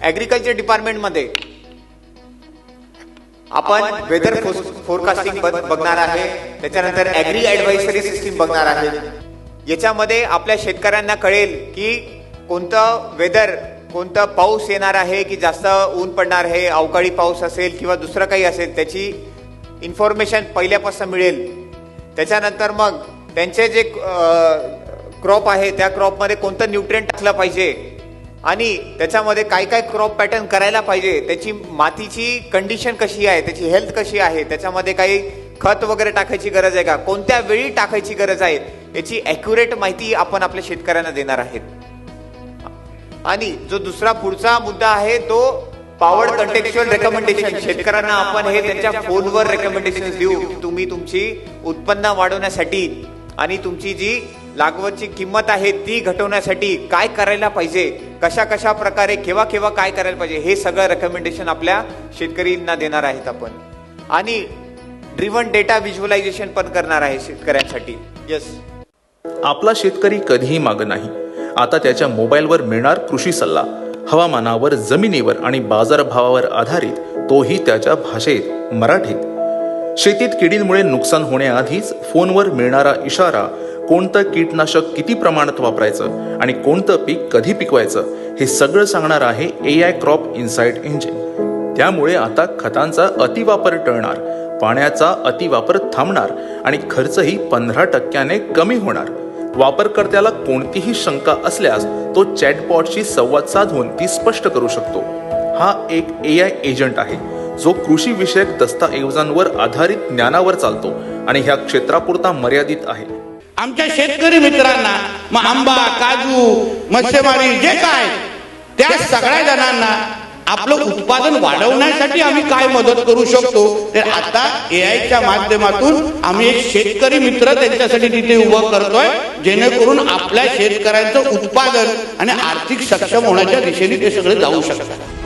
Agriculture डिपार्टमेंटमध्ये आपण weather forecasting बघणार आहे, त्याच्यानंतर ऍग्री ऍडवायझरी सिस्टीम बघणार आहे। याच्यामध्ये आपल्या शेतकऱ्यांना कळेल की कोणतं वेदर, कोणतं पाऊस येणार आहे की जास्त ऊन पडणार आहे, अवकाळी पाऊस असेल किंवा दुसरं काही असेल त्याची इन्फॉर्मेशन पहिल्यापासून मिळेल। त्याच्यानंतर मग त्यांचे जे क्रॉप आहे त्या क्रॉपमध्ये कोणतं न्यूट्रिएंट टाकलं पाहिजे आणि त्याच्यामध्ये काय काय क्रॉप पॅटर्न करायला पाहिजे, त्याची मातीची कंडिशन कशी आहे, त्याची हेल्थ कशी आहे, त्याच्यामध्ये काही खत वगैरे टाकायची गरज आहे का, कोणत्या वेळी टाकायची गरज आहे, याची ॲक्युरेट माहिती आपण आपल्या शेतकऱ्यांना देणार आहेत। आणि जो दुसरा पुढचा मुद्दा आहे तो पॉवर कंटेक्स्चुअल रेकमेंडेशन। शेतकऱ्यांना आपण हे त्यांच्या फोनवर रेकमेंडेशन देऊ, तुम्ही तुमची उत्पन्न वाढवण्यासाठी आणि तुमची जी लागवडची किंमत आहे ती घटवण्यासाठी काय करायला पाहिजे, कशा कशा प्रकारे केव्हा केव्हा काय करायला पाहिजे, हे सगळं रेकमेंडेशन आपल्या शेतकऱ्यांना देणार आहेत आपण। आणि ड्रिव्हन डेटा व्हिज्युअलायझेशन पण करणार आहे शेतकऱ्यांसाठी। यस, आपला शेतकरी कधीही मागं नाही। आता त्याच्या मोबाईलवर मिळणार कृषी सल्ला, हवामानावर, जमिनीवर आणि बाजारभावावर आधारित, तोही त्याच्या भाषेत, मराठीत। शेतीत किडींमुळे नुकसान होण्याआधीच फोनवर मिळणारा इशारा, कोणतं कीटनाशक किती प्रमाणात वापरायचं आणि कोणतं पीक कधी पिकवायचं, हे सगळं सांगणार आहे AI क्रॉप इनसाइट इंजिन। त्यामुळे आता खतांचा अतिवापर टळणार, पाण्याचा अतिवापर थांबणार आणि खर्चही 15% कमी होणार। वापरकर्त्याला कोणतीही शंका असल्यास तो चॅटबॉटशी संवाद साधून ती स्पष्ट करू शकतो। हा एक AI एजंट आहे जो कृषी विषयक दस्तऐवजांवर आधारित ज्ञानावर चालतो आणि ह्या क्षेत्रापुरता मर्यादित आहे। आमच्या शेतकरी मित्रांना मग आंबा, काजू, मत्स्यमारी जे काय त्या सगळ्या जणांना आपलं उत्पादन वाढवण्यासाठी आम्ही काय मदत करू शकतो, तर आता AIच्या माध्यमातून आम्ही एक शेतकरी मित्र त्यांच्यासाठी तिथे उभं करतोय, जेणेकरून आपल्या शेतकऱ्यांचं उत्पादन आणि आर्थिक सक्षम होण्याच्या दिशेने ते सगळे जाऊ शकतात।